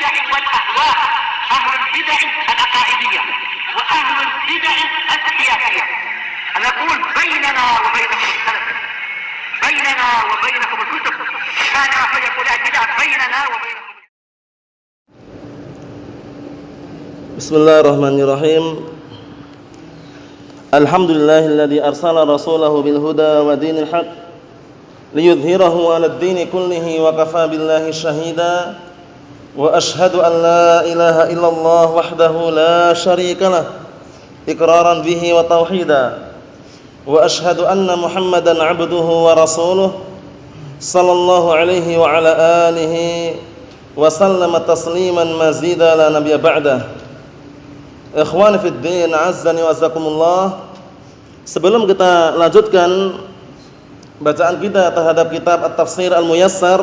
البدع والأهواء، أهل البدع العقائدية وأهل البدع السياسية. نقول بيننا وبينكم السلف، بيننا وبينكم الكتب، كان فيقول البدع بيننا وبينكم. Bismillahirrahmanirrahim. Alhamdulillahilladzi arsala rasulahu bil huda wa dinil haq liyudhhirahu 'alad dini kullihi wa kafaa billahi shahida. Wa ashhadu an la ilaha illallah wahdahu la syarika lah iqraran bihi wa tauhida. Wa ashhadu anna Muhammadan 'abduhu wa rasuluhu sallallahu alaihi wa ala alihi wa sallama tasliman mazida la nabiyya ba'dah. Ikhwani fid din, azzani wa azakumullah. Sebelum kita lanjutkan bacaan kita terhadap kitab At-Tafsir Al-Muyassar,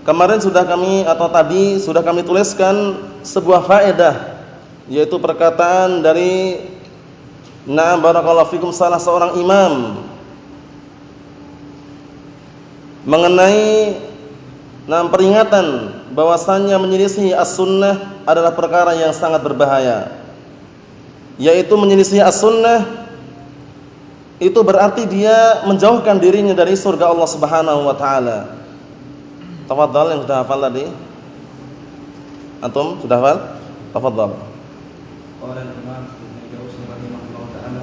kemarin tadi sudah kami tuliskan sebuah faedah, yaitu perkataan dari barakallahu fikum salah seorang imam mengenai peringatan bahwasannya menyelisih as-sunnah adalah perkara yang sangat berbahaya. Yaitu menyelisih as-sunnah itu berarti dia menjauhkan dirinya dari surga Allah Subhanahu wa taala. Tafadhal yang sudah hafal tadi. Antum sudah hafal? Tafadhal. Qala al-Imam Ibnu Jauzi rahimahullah ta'ala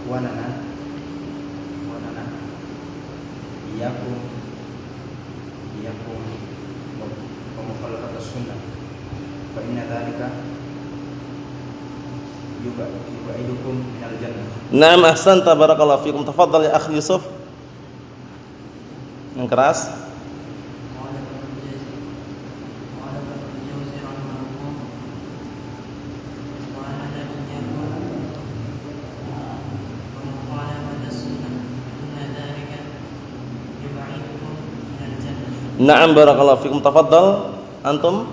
wanana iyakum wa mukhalafat as-sunnah fa inna dzalika yub'idukum minal jannah. Naam, ahsanta, barakallahu fikum. Tafadhal ya akhi Yusuf. Yang keras. Na'am, barakallahu fikum. Tafadhal antum.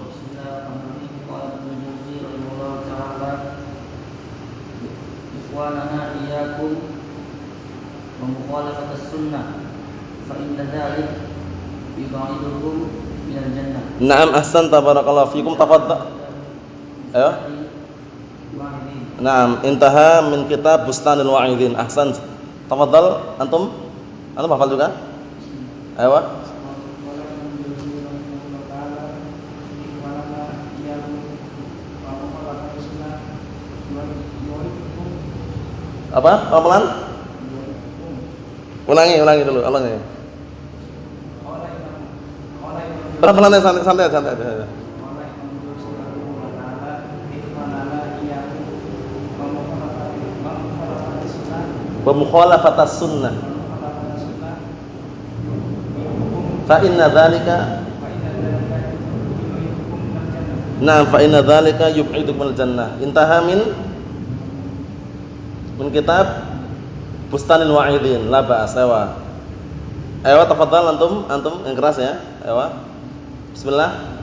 Ikhwanana iyyakum wa mukhalafat as-sunnah fa inna dzalik yub'idukum minal jannah. Na'am, ahsanta, barakallahu fikum. Tafadhal. Ayo. Na'am, intaha min kitab Bustanul Wa'idin. Ahsan. Tafadhal antum. Antum hafal juga? Ayo. Apa? Pelan-pelan? Ulangi dulu, ulangi. Pelan-pelan ya, santai aja. Wa mukhalafatas sunnah. Fa inna dzalika yub'idukum minal jannah. Intaha min kitab Bustanul Wa'idin. La ba'as. Ayo tafadhal antum yang keras ya. Ayo. Bismillah.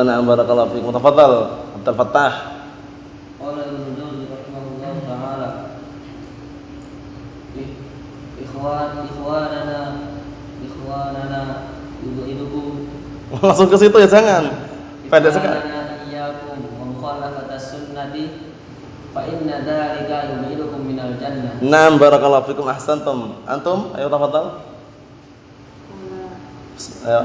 Na'am, barakallahu fikum. Tafadhal Abdul Fattah. Qala Ibnu Jauzi rahimahullah ta'ala ikhwanana yub'idukum. Langsung ke situ ya, jangan. Pendek sekali. Iyyakum wa mukhalafat as-sunnati fa inna dzalika yub'idukum minal jannah. Na'am, barakallahu fikum. Ahsantum. Antum, ayo tafadhal. Ayo.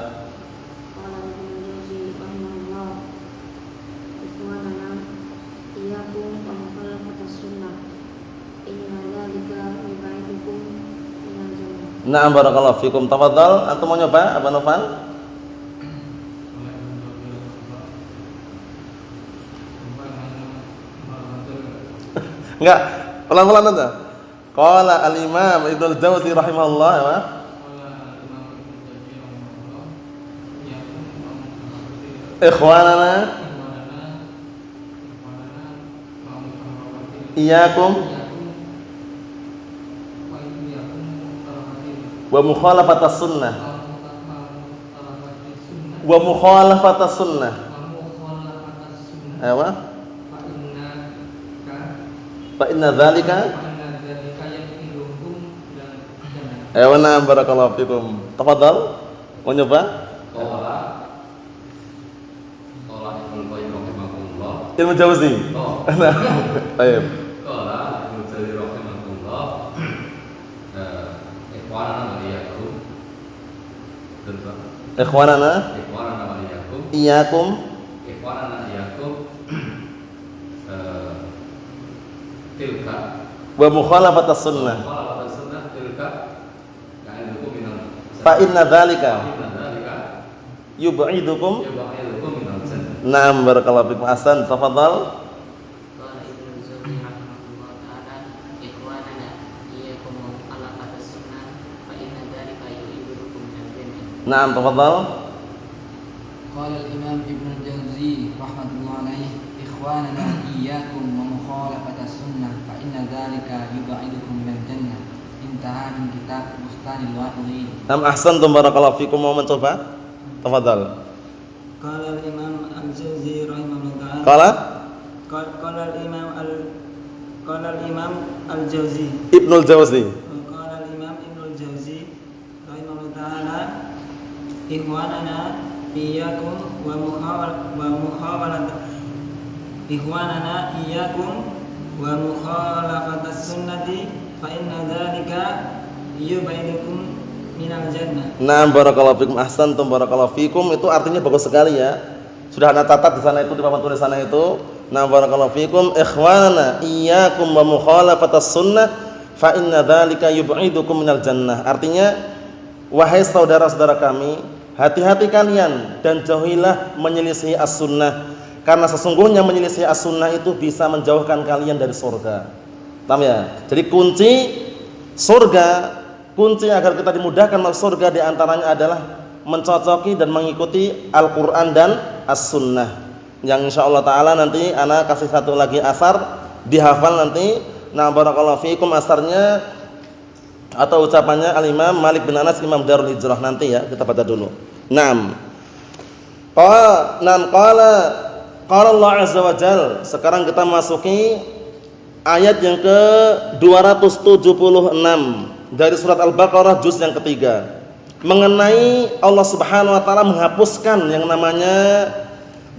Na'am, barakallahu fikum. Tafadhal, antum mau nyoba apa Novan? Enggak, pelan-pelan aja. Qala al-Imam Ibnu Jauzi rahimahullah, ya. Ikhwanana iyyakum wa mukhalafatas sunnah. Wa mukhalafatas sunnah. Apa? Fa inna dzalika Ewana barakallahu fikum. Tafadhal. Mau nyoba? Qala Ibnu Qayyim rahimahullah. Ibnu Jauzi. Nah. Baik. Qala Ibnu Jauzi rahimahullah. Ikhwanana wa iyyakum. Ikhwanana wa iyyakum. iyyakum Ikhwanana iyyakum. Tilka wa mukhalafatas sunnah. Mukhalafatas sunnah tilka ya'idukum minal Fa inna dzalika dzalika yub'idukum. yub'idukum minal jannah. Naam barakallahu fikum. Ahsan. Tafadhal. Qala Ibnu Jauzi rahimahullah ta'ala ikhwanana iyyakum wa mukhalafatas sunnah fa inna dzalika yu'idukum minal jannah. Naam, tafadhal. Qala al-Imam Ibnu Jauzi rahmatullah alaihi ikhwanana iyyakum wa mukhalafatas sunnah fa inna dzalika yub'idukum minal jannah. Intaha min kitab Bustanil Wa'idin. Naam, ahsantum barakallahu fikum. Mau mencoba? Tafadhal. Qala al-Imam Al-Jauzi rahimahullah ta'ala Qala Qala al-Imam Al-Jauzi Ibnul Jauzi. Qala al-Imam Ibnul Jauzi rahimahullah ta'ala ikhwanana iyyakum wa mukhalafatas sunnati fa inna dzalika yub'idukum minal jannah. Naam barakallahu fikum. Ahsantum barakallahu fikum. Itu artinya bagus sekali ya. Sudah Anda catat di sana itu, di papan tulisan itu. Naam barakallahu fikum. Ikhwanana iyyakum wa mukhalafatas sunnah fa inna dzalika yub'idukum minal jannah. Artinya, wahai saudara-saudara kami, hati-hati kalian dan jauhilah menyelisihi as-sunnah, karena sesungguhnya menyelisihi as-sunnah itu bisa menjauhkan kalian dari surga. Paham ya? Jadi kunci surga, kunci agar kita dimudahkan masuk surga diantaranya adalah mencocoki dan mengikuti Al-Quran dan As-Sunnah. Yang insyaAllah ta'ala nanti ana kasih satu lagi asar, dihafal nanti. Nah barakallahu fiikum, asarnya atau ucapannya Al-Imam Malik bin Anas, Imam Darul Hijrah. Nanti ya kita baca dulu. Naam. Qala Allah Azza wa Jal. Sekarang kita masuki ayat yang ke-276 dari surat Al-Baqarah juz yang ketiga, mengenai Allah Subhanahu wa taala menghapuskan yang namanya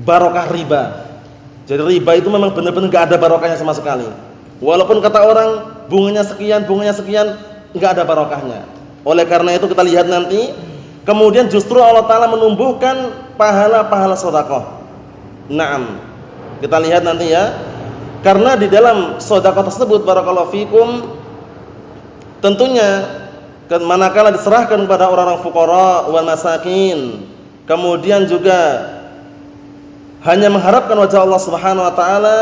barokah riba. Jadi riba itu memang benar-benar enggak ada barokahnya sama sekali. Walaupun kata orang bunganya sekian, enggak ada barokahnya. Oleh karena itu kita lihat nanti, kemudian justru Allah taala menumbuhkan pahala-pahala sedekah. Naam. Kita lihat nanti ya. Karena di dalam sedekah tersebut barakallahu fikum, tentunya manakala diserahkan kepada orang-orang fuqara wal masakin, kemudian juga hanya mengharapkan wajah Allah Subhanahu wa taala,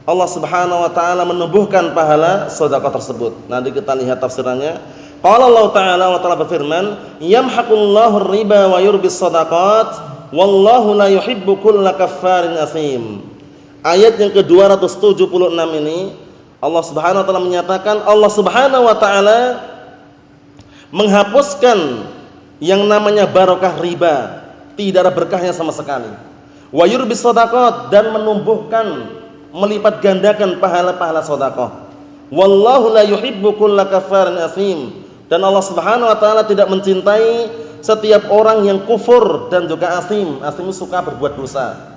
Allah Subhanahu wa taala menumbuhkan pahala sedekah tersebut. Nanti kita lihat tafsirannya. Qala Allah taala, wa taala berfirman, "Yamhaqullahu ar-riba wa yurbis shadaqat, wallahu la yuhibbu kulla kaffarin asim." Ayat yang ke-276 ini Allah Subhanahu wa taala menyatakan Allah Subhanahu wa taala menghapuskan yang namanya barokah riba, tidak ada berkahnya sama sekali. Wa yurbis shadaqat, dan menumbuhkan, melipat gandakan pahala-pahala sedekah. Wallahu la yuhibbu kulla kaffarin asim, dan Allah Subhanahu wa taala tidak mencintai setiap orang yang kufur dan juga asim. Asim itu suka berbuat dosa.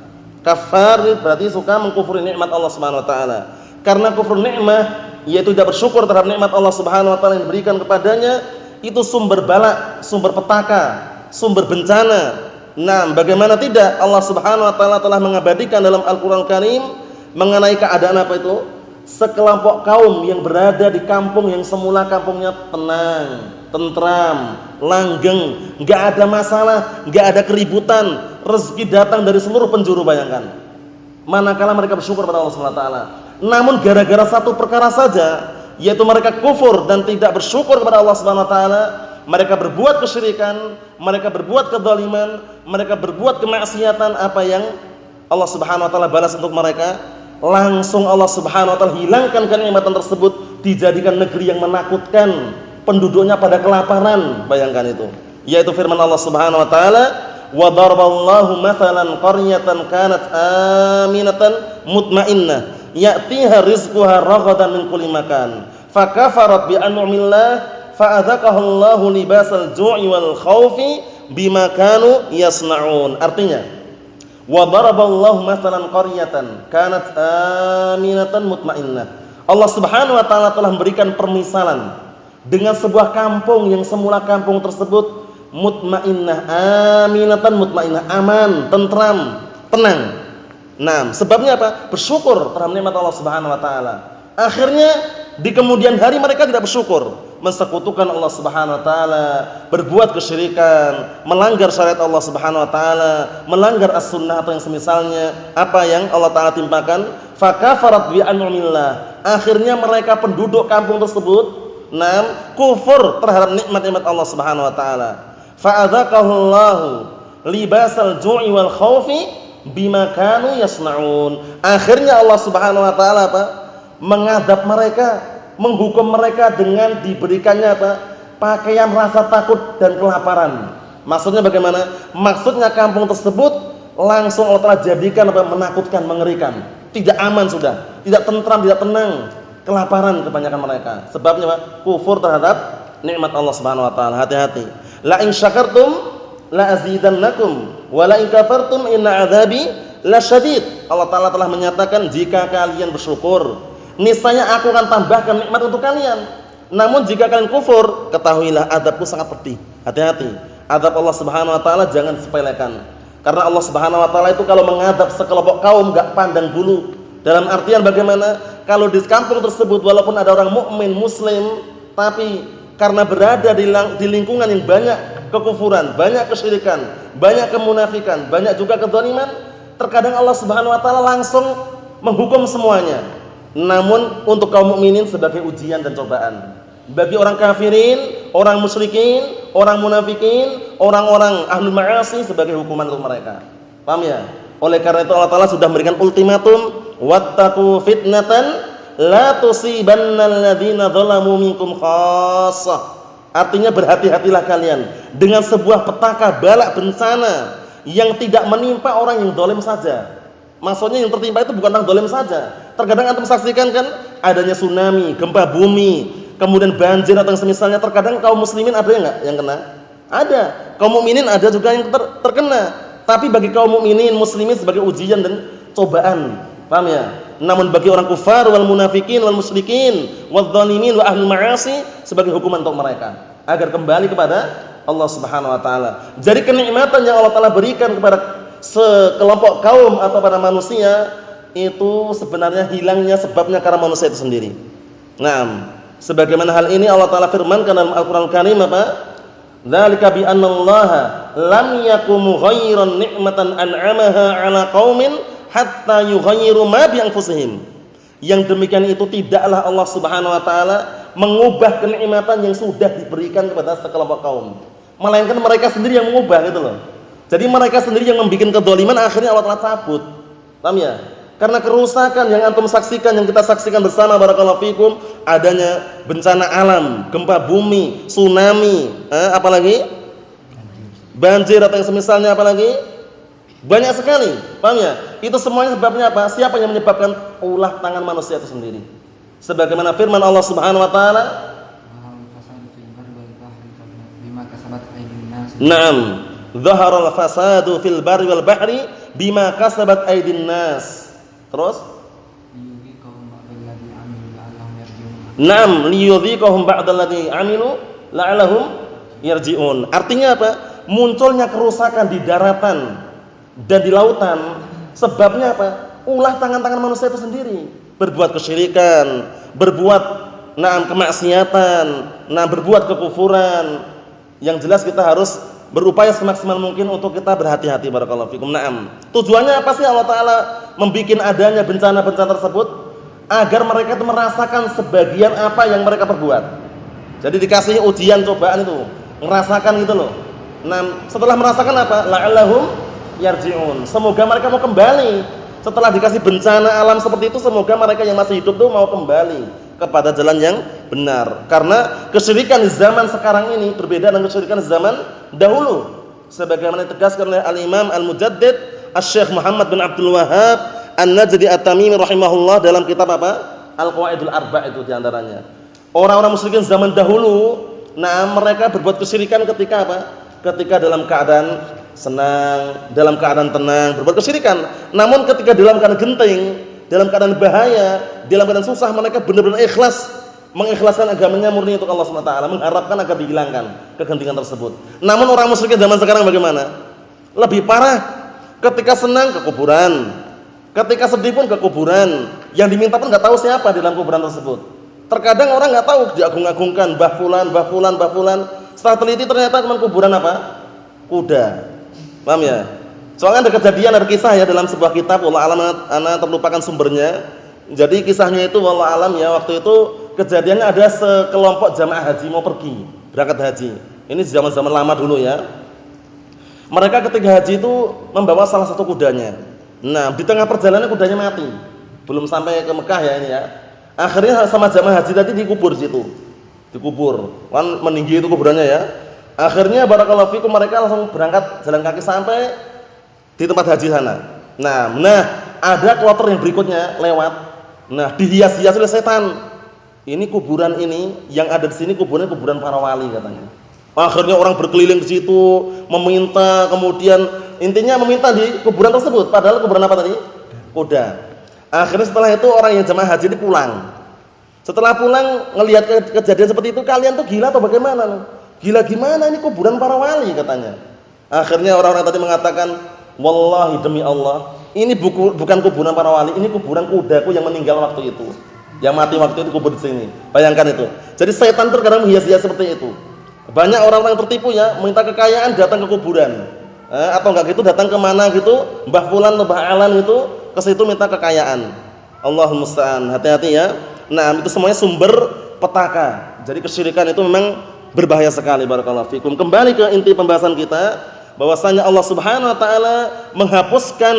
Kafar berarti suka mengkufuri nikmat Allah Subhanahu wa taala. Karena kufur nikmah yaitu tidak bersyukur terhadap nikmat Allah Subhanahu wa taala yang diberikan kepadanya, itu sumber bala, sumber petaka, sumber bencana. Nah, bagaimana tidak, Allah Subhanahu wa taala telah mengabadikan dalam Al-Qur'an Karim mengenai keadaan apa itu? Sekelompok kaum yang berada di kampung yang semula kampungnya tenang, tentram, langgeng, enggak ada masalah, enggak ada keributan, rezeki datang dari seluruh penjuru, bayangkan. Manakala mereka bersyukur pada Allah Subhanahu wa taala. Namun gara-gara satu perkara saja, yaitu mereka kufur dan tidak bersyukur kepada Allah Subhanahu wa taala, mereka berbuat kesyirikan, mereka berbuat kezaliman, mereka berbuat kemaksiatan, apa yang Allah Subhanahu wa taala balas untuk mereka? Langsung Allah Subhanahu wa taala hilangkan kenikmatan tersebut, dijadikan negeri yang menakutkan, penduduknya pada kelaparan. Bayangkan itu. Yaitu firman Allah Subhanahu wa taala, "Wa daraballahu mathalan qaryatan kanat aminatan mutmainnah, ya'tiha rizquha raghadan min kulli makan, fakafarat bi an'amillah, fa'adzaqahallahu libasal ju'i wal khaufi bima kanu yasna'un." Artinya, wa daraballahu mathalan qaryatan kanat aminatan mutmainnah. Allah Subhanahu wa taala telah memberikan permisalan dengan sebuah kampung yang semula kampung tersebut mutmainnah, aminatan mutmainnah, aman, tentram, tenang. Nah, sebabnya apa? Bersyukur terhadap nikmat Allah Subhanahu wa taala. Akhirnya di kemudian hari mereka tidak bersyukur, mensekutukan Allah Subhanahu wa taala, berbuat kesyirikan, melanggar syariat Allah Subhanahu wa taala, melanggar as-sunnah atau yang semisalnya, apa yang Allah taala timpakan, fakafarat bi an'amillah. Akhirnya mereka penduduk kampung tersebut kufur terhadap nikmat-nikmat Allah Subhanahu wa taala. Fa'adzaqahullahu libasal ju'i wal khaufi bima kanu yasna'un. Akhirnya Allah Subhanahu wa taala mengadab mereka, menghukum mereka dengan diberikannya pakaian rasa takut dan kelaparan. Maksudnya bagaimana? Maksudnya kampung tersebut langsung Allah telah jadikan menakutkan, mengerikan. Tidak aman sudah, tidak tentram, tidak tenang, kelaparan kebanyakan mereka. Sebabnya kufur terhadap nikmat Allah Subhanahu wa taala. Hati-hati. La in syakartum la azidannakum wa la in kafartum inna adzabi lasyadid. Allah taala telah menyatakan, jika kalian bersyukur, niscaya aku akan tambahkan nikmat untuk kalian. Namun jika kalian kufur, ketahuilah azabku sangat pedih. Hati-hati. Azab Allah Subhanahu wa taala jangan disepelekan. Karena Allah Subhanahu wa taala itu kalau mengadab sekelompok kaum enggak pandang bulu. Dalam artian bagaimana? Kalau di kampung tersebut walaupun ada orang mukmin muslim, tapi karena berada di lingkungan yang banyak kekufuran, banyak kesyirikan, banyak kemunafikan, banyak juga kezaliman, terkadang Allah Subhanahu wa taala langsung menghukum semuanya. Namun untuk kaum mukminin sebagai ujian dan cobaan. Bagi orang kafirin, orang musyrikin, orang munafikin, orang-orang ahlul ma'asi sebagai hukuman untuk mereka. Paham ya? Oleh karena itu Allah taala sudah memberikan ultimatum, wattaqu fitnatan la tusibannal ladzina zalamu minkum khassah. Artinya berhati-hatilah kalian dengan sebuah petaka balak bencana yang tidak menimpa orang yang zalim saja. Maksudnya yang tertimpa itu bukan orang zalim saja. Terkadang antum saksikan kan adanya tsunami, gempa bumi, kemudian banjir atau yang semisalnya. Terkadang kaum muslimin ada enggak yang kena? Ada. Kaum mukminin ada juga yang terkena. Tapi bagi kaum mukminin muslimin sebagai ujian dan cobaan. Paham ya? Namun bagi orang kufar wal munafikin wal musyrikin wal zalimin wa ahlul ma'asi sebagai hukuman untuk mereka agar kembali kepada Allah Subhanahu wa taala. Jadi kenikmatan yang Allah taala berikan kepada sekelompok kaum atau pada manusia itu sebenarnya hilangnya sebabnya karena manusia itu sendiri. Naam, sebagaimana hal ini Allah taala firmankan dalam Al-Qur'an Karim apa? Dzalika bi annallaha lam yakum ghairan ni'matan an'amaha 'ala qaumin hatta yughayyiru ma bi anfusihim. Yang demikian itu tidaklah Allah Subhanahu wa taala mengubah kenikmatan yang sudah diberikan kepada sekelompok kaum, melainkan mereka sendiri yang mengubah gitu loh. Jadi mereka sendiri yang membuat kezaliman, akhirnya Allah telah cabut. Paham ya? Karena kerusakan yang antum saksikan, yang kita saksikan bersama barakallahu fikum, adanya bencana alam, gempa bumi, tsunami, apalagi banjir atau yang semisalnya, apalagi banyak sekali. Paham ya? Itu semuanya sebabnya apa? Siapa yang menyebabkan? Ulah tangan manusia itu sendiri. Sebagaimana firman Allah Subhanahu wa taala, "Na'am, dhaharal fasadu fil barri wal bahri bima kasabat aydin nas." Terus? "Na'am, liyudhiqahum ba'dalladzi 'amilu la'allahum yarji'un." Artinya apa? Munculnya kerusakan di daratan dan di lautan sebabnya apa? Ulah tangan-tangan manusia itu sendiri, berbuat kesyirikan, berbuat kemaksiatan, berbuat kekufuran. Yang jelas kita harus berupaya semaksimal mungkin untuk kita berhati-hati barakallahu fikum. Tujuannya apa sih Allah taala membikin adanya bencana-bencana tersebut? Agar mereka itu merasakan sebagian apa yang mereka perbuat. Jadi dikasih ujian cobaan itu, ngerasakan gitu loh. Nah, setelah merasakan apa? La'allahum yarji'un. Semoga mereka mau kembali. Setelah dikasih bencana alam seperti itu, semoga mereka yang masih hidup tuh mau kembali kepada jalan yang benar. Karena kesyirikan di zaman sekarang ini berbeda dengan kesyirikan di zaman dahulu. Sebagaimana ditegaskan oleh Al-Imam Al-Mujaddid Asy-Syaikh Muhammad bin Abdul Wahhab An-Najdi At-Tamimi rahimahullah dalam kitab apa? Al-Qawaidul Arba' itu diantaranya. Orang-orang musyrikin zaman dahulu, nah mereka berbuat kesyirikan ketika apa? Ketika dalam keadaan senang, dalam keadaan tenang, berbuat kesyirikan. Namun ketika dalam keadaan genting, dalam keadaan bahaya, dalam keadaan susah, mereka benar-benar ikhlas, mengikhlaskan agamanya murni untuk Allah SWT, mengharapkan agar dihilangkan kegentingan tersebut. Namun orang musyrikin zaman sekarang bagaimana? Lebih parah. Ketika senang ke kuburan, ketika sedih pun ke kuburan. Yang diminta pun nggak tahu siapa di dalam kuburan tersebut. Terkadang orang nggak tahu, diagung-agungkan Mbah Fulan, Mbah Fulan, Mbah Fulan. Setelah teliti ternyata cuma kuburan apa? Kuda. Paham ya? Soalnya ada kejadian, ada kisah ya dalam sebuah kitab, wallahu alam ana terlupakan sumbernya. Jadi kisahnya itu wallahu alam ya, waktu itu kejadiannya ada sekelompok jamaah haji mau pergi, berangkat haji. Ini zaman-zaman lama dulu ya. Mereka ketika haji itu membawa salah satu kudanya. Nah, di tengah perjalanan kudanya mati. Belum sampai ke Mekah ya ini ya. Akhirnya sama jamaah haji tadi dikubur di situ. Dikubur. Kan meninggi itu kuburannya ya. Akhirnya barakallahu fikum mereka langsung berangkat jalan kaki sampai di tempat haji sana. Nah, ada kloter yang berikutnya lewat. Nah, dihias-hias oleh setan. Ini kuburan ini yang ada di sini kuburan para wali katanya. Akhirnya orang berkeliling ke situ meminta, kemudian intinya meminta di kuburan tersebut. Padahal kuburan apa tadi? Kuda. Akhirnya setelah itu orang yang jemaah haji ini pulang. Setelah pulang ngelihat kejadian seperti itu, kalian tuh gila atau bagaimana? Gila gimana, ini kuburan para wali katanya. Akhirnya orang-orang tadi mengatakan, wallahi demi Allah, ini bukan kuburan para wali, ini kuburan kudaku yang meninggal waktu itu. Yang mati waktu itu kubur di sini. Bayangkan itu. Jadi setan terkadang menghias-hias seperti itu. Banyak orang-orang yang tertipu ya, minta kekayaan datang ke kuburan. Atau enggak gitu datang ke mana gitu, Mbah Fulan atau Mbah Alan itu ke situ minta kekayaan. Allahumma musta'an. Hati-hati ya. Nah, itu semuanya sumber petaka. Jadi kesyirikan itu memang berbahaya sekali. Barakallahu fikum. Kembali ke inti pembahasan kita, bahwasanya Allah Subhanahu wa taala menghapuskan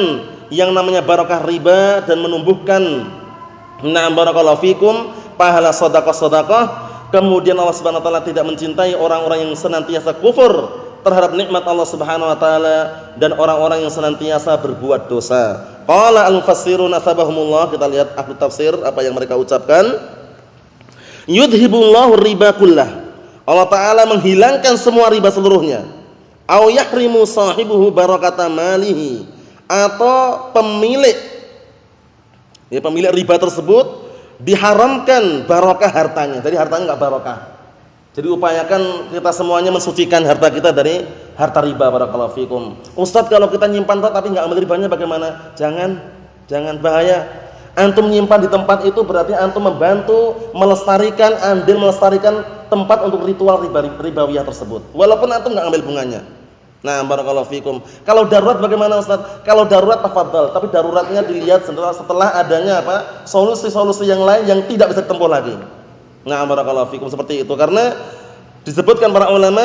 yang namanya barakah riba dan menumbuhkan barakallahu fikum pahala sedekah-sedekah. Kemudian Allah Subhanahu wa taala tidak mencintai orang-orang yang senantiasa kufur terhadap nikmat Allah Subhanahu wa taala dan orang-orang yang senantiasa berbuat dosa. Qala al-mufassirun asbahumullah, kita lihat ahli tafsir apa yang mereka ucapkan. Yudhibullahu riba kullah. Allah taala menghilangkan semua riba seluruhnya. Au yahrimu sahibuhu barakata malihi, atau pemilik riba tersebut diharamkan barokah hartanya. Jadi hartanya enggak barokah. Jadi upayakan kita semuanya mensucikan harta kita dari harta riba. Barakallahu fikum. Ustaz, kalau kita nyimpan tapi enggak ambil ribanya bagaimana? Jangan, bahaya. Antum nyimpan di tempat itu berarti antum membantu melestarikan tempat untuk ritual ribawiyah tersebut. Walaupun antum enggak ambil bunganya. Nah, barakallahu fikum. Kalau darurat bagaimana Ustaz? Kalau darurat tafadhal, tapi daruratnya dilihat setelah adanya apa? Solusi-solusi yang lain yang tidak bisa ditempuh lagi. Nah, barakallahu fikum, seperti itu. Karena disebutkan para ulama,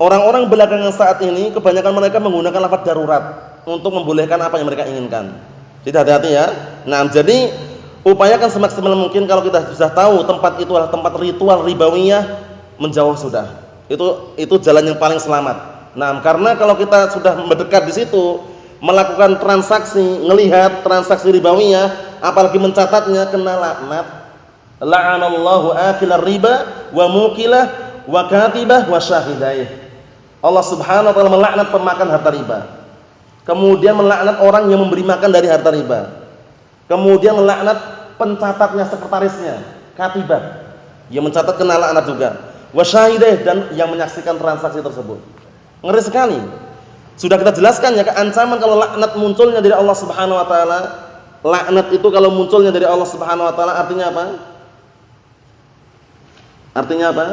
orang-orang belakangan saat ini kebanyakan mereka menggunakan lafaz darurat untuk membolehkan apa yang mereka inginkan. Jadi hati-hati ya. Nah, jadi upayakan semaksimal mungkin kalau kita sudah tahu tempat itu adalah tempat ritual ribawiyah, menjauh sudah. Itu jalan yang paling selamat. Nah, karena kalau kita sudah mendekat di situ, melakukan transaksi, ngelihat transaksi ribawiyah, apalagi mencatatnya, kena laknat. La'anallahu akilar riba wa mukilah wa katibah wa syahidaih. Allah Subhanahu wa taala melaknat pemakan harta riba. Kemudian melaknat orang yang memberi makan dari harta riba. Kemudian melaknat pencatatnya, sekretarisnya, katibah. Yang mencatat kena laknat juga. Wa syahidaih, dan yang menyaksikan transaksi tersebut. Ngeri sekali. Sudah kita jelaskan ya, ancaman kalau laknat munculnya dari Allah Subhanahu wa taala. Laknat itu kalau munculnya dari Allah Subhanahu wa taala artinya apa? Artinya apa?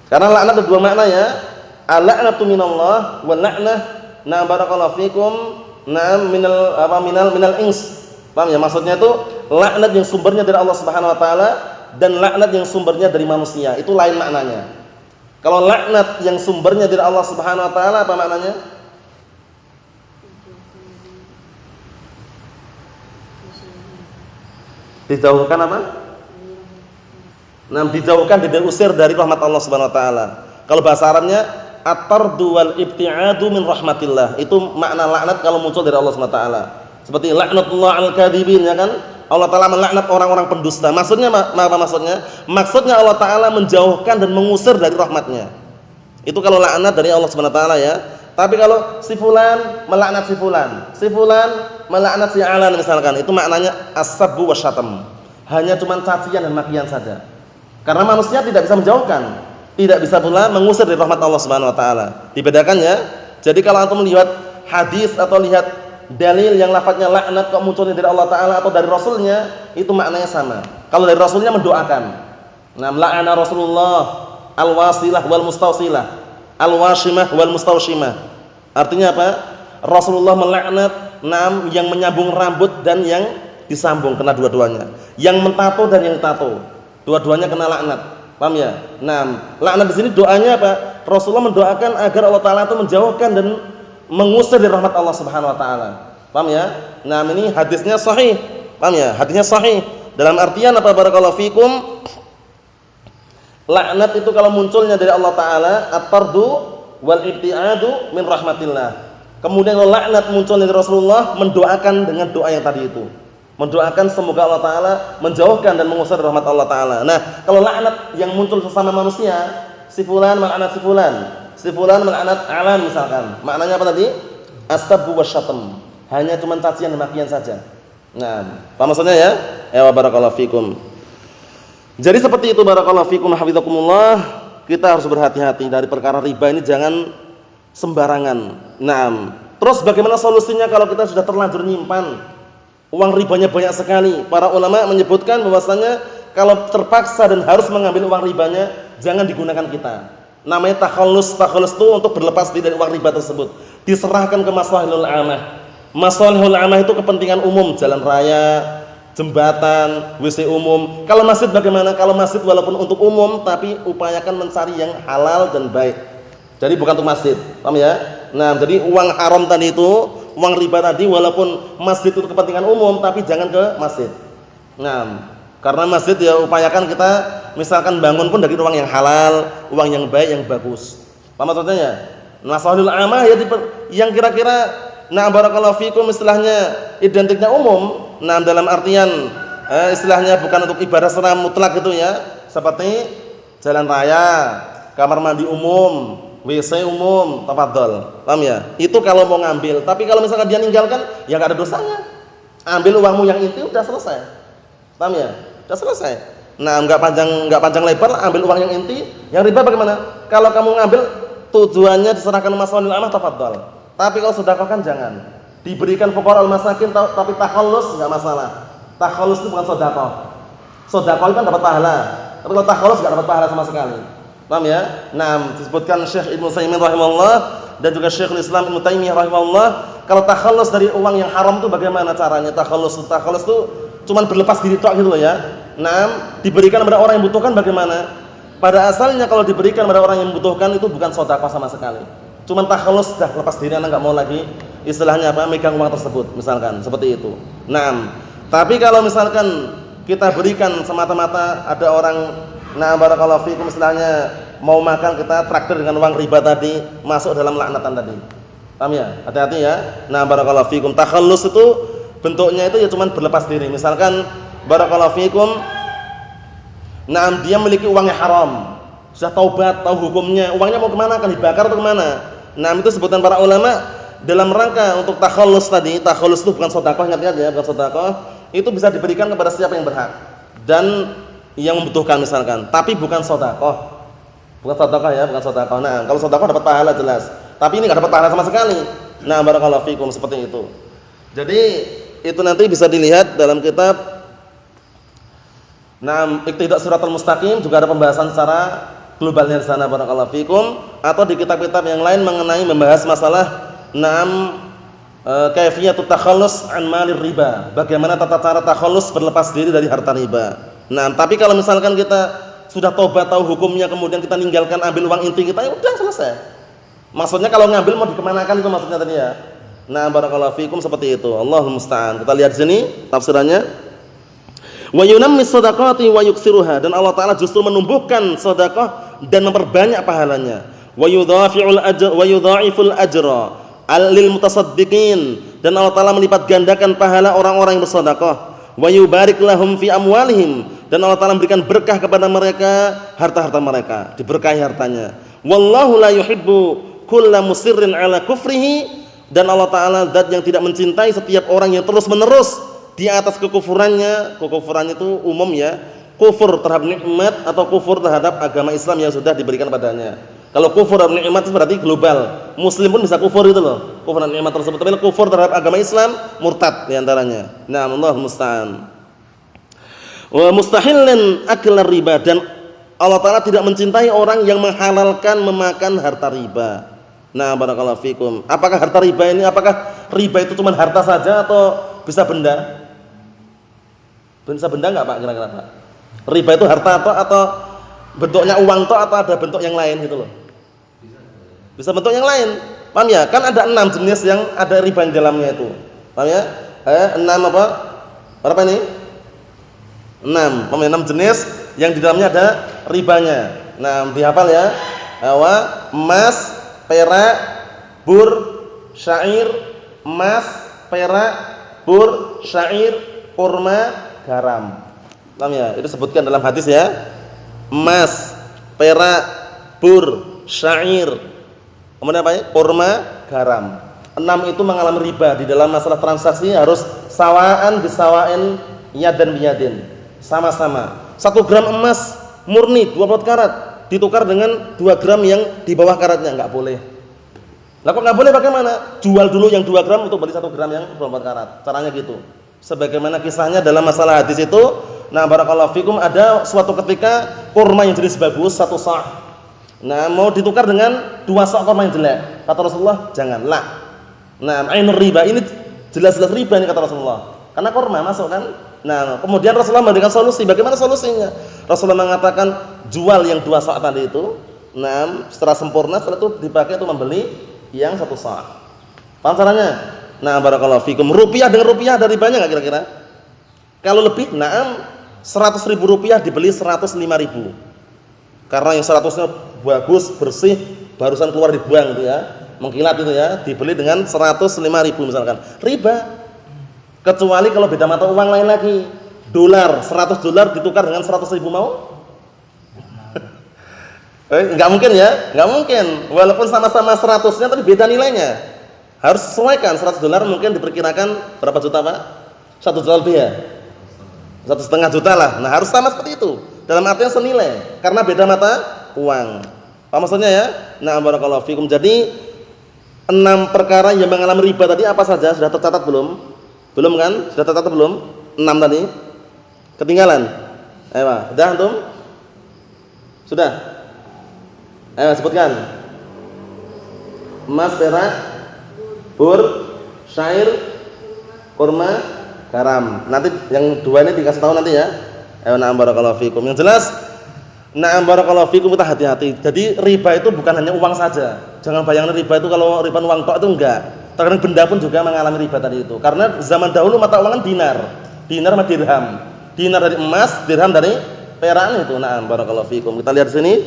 Karena laknat ada dua makna ya. Al-la'natu minallah wal la'nah barakallahu fikum minal ins. Paham ya? Maksudnya itu laknat yang sumbernya dari Allah Subhanahu wa taala dan laknat yang sumbernya dari manusia. Itu lain maknanya. Kalau laknat yang sumbernya dari Allah Subhanahu wa taala apa maknanya? Dijauhkan apa? Nah, dijauhkan, diusir dari rahmat Allah Subhanahu wa taala. Kalau bahasa Arabnya at-tardu wal ibti'adu min rahmatillah. Itu makna laknat kalau muncul dari Allah Subhanahu wa taala. Seperti laknatullah al-kadzibin, ya kan? Allah taala melaknat orang-orang pendusta. Maksudnya apa maksudnya? Maksudnya Allah taala menjauhkan dan mengusir dari rahmatnya. Itu kalau laknat dari Allah Subhanahu wa taala ya. Tapi kalau si fulan melaknat si fulan melaknat si alan misalkan, itu maknanya as-sabbu wasyatam. Hanya cuma cacian dan makian saja. Karena manusia tidak bisa menjauhkan, tidak bisa pula mengusir dari rahmat Allah Subhanahu wa taala. Dibedakan ya. Jadi kalau antum melihat hadis atau lihat dalil yang lafadznya laknat kok munculnya dari Allah taala atau dari rasulnya, itu maknanya sama. Kalau dari rasulnya mendoakan. Nah, la'ana Rasulullah al-wasilah wal mustawsilah, al-washimah wal mustawshimah. Artinya apa? Rasulullah melaknat yang menyambung rambut dan yang disambung, kena dua-duanya. Yang mentato dan yang ditato, dua-duanya kena laknat. Paham ya? Nah, laknat di sini doanya apa? Rasulullah mendoakan agar Allah taala itu menjauhkan dan mengusir dari rahmat Allah Subhanahu wa taala. Paham ya? Nah, ini hadisnya sahih. Paham ya? Hadisnya sahih. Dalam artian apa? Barakallahu fikum. Laknat itu kalau munculnya dari Allah taala, at-tardu wal ibti'adu min rahmatillah. Kemudian kalau laknat munculnya dari Rasulullah, mendoakan dengan doa yang tadi itu. Mendoakan semoga Allah taala menjauhkan dan mengusir rahmat Allah taala. Nah, kalau laknat yang muncul sesama manusia, si fulan melaknat si fulan, si fulan melaknat alan misalkan. Maknanya apa tadi? As-sabbu wasyatam. Hanya cuma cacian dan makian saja. Nah, apa maksudnya ya? Ya barakallahu fikum. Jadi seperti itu barakallahu fikum hafizakumullah, kita harus berhati-hati dari perkara riba ini, jangan sembarangan. Nah, terus bagaimana solusinya kalau kita sudah terlanjur nyimpan? Uang ribanya banyak sekali. Para ulama menyebutkan bahwasanya kalau terpaksa dan harus mengambil uang ribanya, jangan digunakan kita. Namanya takhallus. Takhallus itu untuk berlepas diri dari uang riba tersebut. Diserahkan ke maslahul amah. Maslahul amah itu kepentingan umum, jalan raya, jembatan, WC umum. Kalau masjid bagaimana? Kalau masjid walaupun untuk umum, tapi upayakan mencari yang halal dan baik. Jadi bukan untuk masjid. Paham ya? Nah, jadi uang haram tadi itu, uang riba tadi, walaupun masjid itu kepentingan umum, tapi jangan ke masjid. Nah, karena masjid ya upayakan kita misalkan bangun pun dari uang yang halal, uang yang baik, yang bagus. Paham maksudnya? Maslahul amah ya yang kira-kira barakallahu fikum istilahnya identiknya umum. Nah, dalam artian istilahnya bukan untuk ibadah secara mutlak gitu ya. Seperti jalan raya, kamar mandi umum, WC umum, tafadhol. Paham ya? Itu kalau mau ngambil. Tapi kalau misalkan dia ninggalkan, ya enggak ada dosanya. Ambil uangmu yang inti udah selesai. Paham ya? Udah selesai. Nah, enggak panjang lebar, ambil uang yang inti. Yang riba bagaimana? Kalau kamu ngambil tujuannya diserahkan maslahul amah, tafadhol. Tapi kalau sedekahkan jangan. Diberikan fuqara al-masakin tapi takhallus enggak masalah. Takhallus itu bukan sedekah. Sedekah itu kan dapat pahala. Tapi kalau takhallus enggak dapat pahala sama sekali. Paham ya? Nah, disebutkan Syekh Ibnu Utsaimin rahimahullah dan juga Syekhul Islam Ibnu Taimiyah rahimahullah, kalau takhallus dari uang yang haram itu bagaimana caranya? Takhallus itu cuma berlepas diri tok gitu loh ya. Nah, diberikan kepada orang yang membutuhkan bagaimana? Pada asalnya kalau diberikan kepada orang yang membutuhkan itu bukan sedekah sama sekali. Cuma takhallus, sudah lepas diri, anak enggak mau lagi istilahnya apa? Megang uang tersebut misalkan, seperti itu. Nah, tapi kalau misalkan kita berikan semata-mata ada orang barakallahu fikum istilahnya mau makan, kita traktir dengan uang riba tadi, masuk dalam laknatan tadi. Paham ya? Hati-hati ya. Barakallahu fikum. Takhallus itu bentuknya itu ya cuman berlepas diri. Misalkan barakallahu fikum dia memiliki uang yang haram. Sudah taubat, tahu hukumnya, uangnya mau kemana? Akan dibakar atau kemana? Itu sebutan para ulama dalam rangka untuk takhallus tadi. Takhallus itu bukan sedekah, ingat ya, bukan sedekah. Itu bisa diberikan kepada siapa yang berhak dan yang membutuhkan misalkan, tapi bukan sedekah. Bukan sedekah ya, bukan sedekah. Nah, kalau sedekah dapat pahala jelas. Tapi ini enggak dapat pahala sama sekali. Barakallahu fikum, seperti itu. Jadi, itu nanti bisa dilihat dalam kitab Iqtidah Shiratal Mustaqim, juga ada pembahasan secara globalnya di sana barakallahu fikum, atau di kitab-kitab yang lain mengenai membahas masalah kaifiyatut takhallus an malir riba. Bagaimana tata cara takhallus berlepas diri dari harta riba. Tapi kalau misalkan kita sudah tobat tahu hukumnya kemudian kita ninggalkan ambil uang inti kita, ya udah selesai. Maksudnya kalau ngambil mau dikemanakan itu maksudnya tadi ya. Nah, barakallahu fikum seperti itu. Allahul musta'an. Kita lihat sini tafsirannya. Wa yunammis shadaqati wa yuksiruha, dan Allah taala justru menumbuhkan sedekah dan memperbanyak pahalanya. Wa yudha'iful ajra lil mutasaddiqin, dan Allah taala melipat gandakan pahala orang-orang yang bersedekah. Wa yubarik lahum fi amwalihim, dan Allah taala memberikan berkah kepada mereka harta-harta mereka, diberkahi hartanya. Wallahu la yuhibbu kulla musirrin ala kufrihi, dan Allah taala zat yang tidak mencintai setiap orang yang terus-menerus di atas kekufurannya. Kekufurannya itu umum ya, kufur terhadap nikmat atau kufur terhadap agama Islam yang sudah diberikan padanya. Kalau kufur terhadap nikmat itu berarti global. Muslim pun bisa kufur itu loh, kufur terhadap nikmat tersebut. Tapi kufur terhadap agama Islam murtad di antaranya. Nah, Allah musta'an. Wa mustahillan aklar riba, dan Allah taala tidak mencintai orang yang menghalalkan memakan harta riba. Nah, barakallahu fikum. Apakah harta riba ini, apakah riba itu cuma harta saja atau bisa benda? Bisa benda enggak Pak kira-kira Pak? Riba itu harta atau bentuknya uang atau ada bentuk yang lain gitu loh? Bisa bentuk yang lain. Paham ya? Kan ada 6 jenis yang ada riba di dalamnya itu. Paham ya? 6 apa? Berapa ini? 6. Paham ya? 6 jenis yang di dalamnya ada ribanya. Nah, dihafal ya. Bahwa emas, perak, bur, syair, emas, perak, bur, syair, kurma, garam. Paham ya? Itu sebutkan dalam hadis ya. Emas, perak, bur, syair, kemudian apa ya? Kurma, garam. 6 itu mengalami riba. Di dalam masalah transaksi harus sawaan bisawain, yad dan biyadin. Sama-sama. 1 gram emas murni 24 karat ditukar dengan 2 gram yang di bawah karatnya, enggak boleh. Lah kok enggak boleh bagaimana? Jual dulu yang 2 gram untuk beli 1 gram yang 24 karat. Caranya gitu. Sebagaimana kisahnya dalam masalah hadis itu. Nah, barakallahu fikum, ada suatu ketika kurma yang jenis bagus 1 sa'. Nah, mau ditukar dengan 2 sa' kurma yang jelek. Kata Rasulullah, janganlah. Nah, ainur riba, ini jelas-jelas riba ini kata Rasulullah. Karena kurma masuk kan? Nah, kemudian Rasulullah memberikan solusi. Bagaimana solusinya? Rasulullah mengatakan jual yang 2 sa' tadi itu. Nah, setelah sempurna, setelah itu dipakai untuk membeli yang 1 sa'. Paham caranya? Nah, barakallahu fikum. Rupiah dengan rupiah ada ribanya enggak kira-kira? Kalau lebih, na'am, 100.000 rupiah dibeli 105.000. Karena yang 100-nya bagus, bersih, barusan keluar dibuang gitu ya. Mengkilat itu ya, dibeli dengan 105.000 misalkan. Riba. Kecuali kalau beda mata uang lain lagi. Dolar, 100 dolar ditukar dengan 100.000 mau? Enggak mungkin ya? Enggak mungkin. Walaupun sama-sama 100-nya tapi beda nilainya. Harus sesuaikan. 100 dolar mungkin diperkirakan berapa juta Pak? 1 juta lebih ya? 1,5 juta lah. Nah, harus sama seperti itu. Dalam artian senilai karena beda mata uang. Apa maksudnya ya? Nah, barakallahu fikum. Jadi 6 perkara yang mengalami riba tadi apa saja? Sudah tercatat belum? Belum kan? Sudah tercatat belum? 6 tadi. Ketinggalan? Ayo, sudah antum? Sudah? Ayo sebutkan. Emas, perak, bur, syair, kurma, garam. Nanti yang 2 ini dikasih tahu nanti ya. Ayo, na'am barakallahu fikum. Yang jelas, na'am barakallahu fikum, kita hati-hati. Jadi riba itu bukan hanya uang saja. Jangan bayangkan riba itu kalau riba uang tok itu enggak. Terkadang benda pun juga mengalami riba tadi itu. Karena zaman dahulu mata uang kan dinar. Dinar sama dirham. Dinar dari emas, dirham dari perak itu. Na'am barakallahu fikum. Kita lihat sini.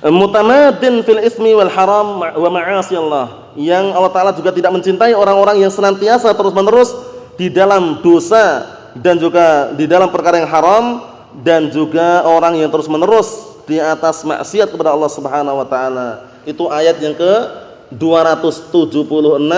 Mutamadin fil ismi wal haram wa ma'asi Allah. Yang Allah Ta'ala juga tidak mencintai orang-orang yang senantiasa terus-menerus di dalam dosa dan juga di dalam perkara yang haram, dan juga orang yang terus-menerus di atas maksiat kepada Allah Subhanahu wa taala. Itu ayat yang ke-276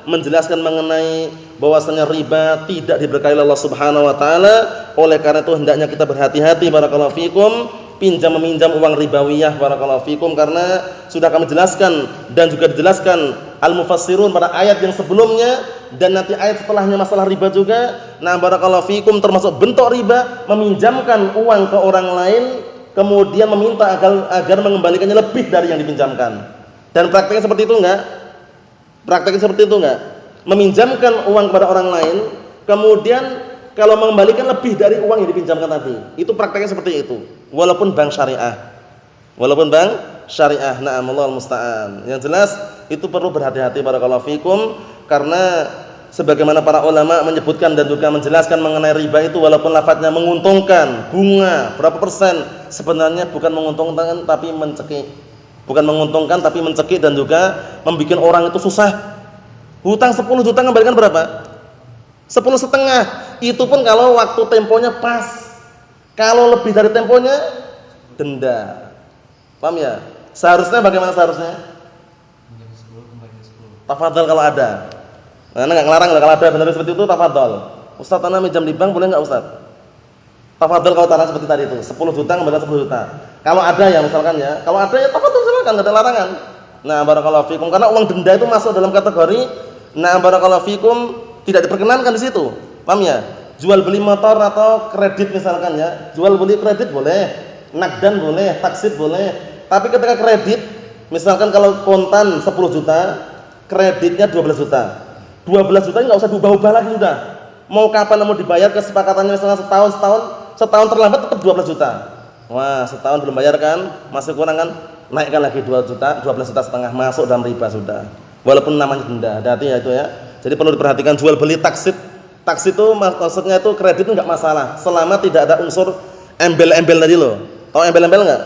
menjelaskan mengenai bahwasanya riba tidak diberkahi Allah Subhanahu wa taala. Oleh karena itu hendaknya kita berhati-hati barakallahu fikum pinjam meminjam uang ribawiyah barakallahu fikum, karena sudah kami jelaskan dan juga dijelaskan al-mufassirun pada ayat yang sebelumnya dan nanti ayat setelahnya masalah riba juga. Nah, barakallahu fikum termasuk bentuk riba meminjamkan uang ke orang lain kemudian meminta agar mengembalikannya lebih dari yang dipinjamkan. Dan prakteknya seperti itu enggak? Prakteknya seperti itu enggak? Meminjamkan uang kepada orang lain kemudian kalau mengembalikan lebih dari uang yang dipinjamkan tadi. Itu prakteknya seperti itu. Walaupun bank syariah. Walaupun bank syariah. Na'am, Allahul musta'an. Yang jelas itu perlu berhati-hati barakallahu fikum, karena sebagaimana para ulama menyebutkan dan juga menjelaskan mengenai riba itu, walaupun lafadznya menguntungkan, bunga berapa persen, sebenarnya bukan menguntungkan tapi mencekik. Bukan menguntungkan tapi mencekik dan juga membuat orang itu susah. Hutang 10 juta kembalikan berapa? 10,5. Itu pun kalau waktu temponya pas. Kalau lebih dari temponya, denda. Paham ya? Seharusnya bagaimana seharusnya? Tafadhol kalau ada. Nah, enggak ngelarang kalau ada benar seperti itu, tafadhol. Ustaz, ana minjam di bank boleh enggak Ustaz? Tafadhol kalau cara seperti tadi itu, 10 juta kembalikan 10 juta. Kalau ada ya misalkan ya, kalau ada ya tafadhol silakan, enggak ada larangan. Nah, barakallahu fikum, karena uang denda itu masuk dalam kategori barakallahu fikum tidak diperkenankan di situ. Paham ya? Jual beli motor atau kredit misalkan ya. Jual beli kredit boleh, nakdan boleh, taksid boleh. Tapi ketika kredit, misalkan kalau kontan 10 juta, kreditnya 12 juta. 12 juta enggak usah diubah-ubah lagi sudah. Mau kapan mau dibayar, kesepakatannya misalnya setahun terlambat tetap 12 juta. Wah, setahun belum bayar kan, masih kurang kan, naikkan lagi 2 juta, 12 juta setengah, masuk dalam riba sudah. Walaupun namanya denda, hati-hati ya itu ya. Jadi perlu diperhatikan jual beli taksid. Taksid itu maksudnya itu kredit itu enggak masalah selama tidak ada unsur embel-embel tadi loh. Tahu embel-embel enggak?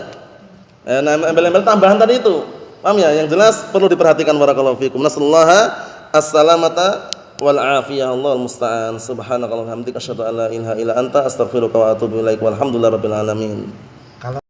Embel-embel tambahan tadi itu. Paham ya? Yang jelas perlu diperhatikan barakallahu fikum. Nasallaha as-salamata wal afiyah. Allahul musta'an. Subhanakallahumma wa bihamdika asyhadu an la ilaha illa anta astaghfiruka wa atubu ilaik. Walhamdulillahirabbil alamin.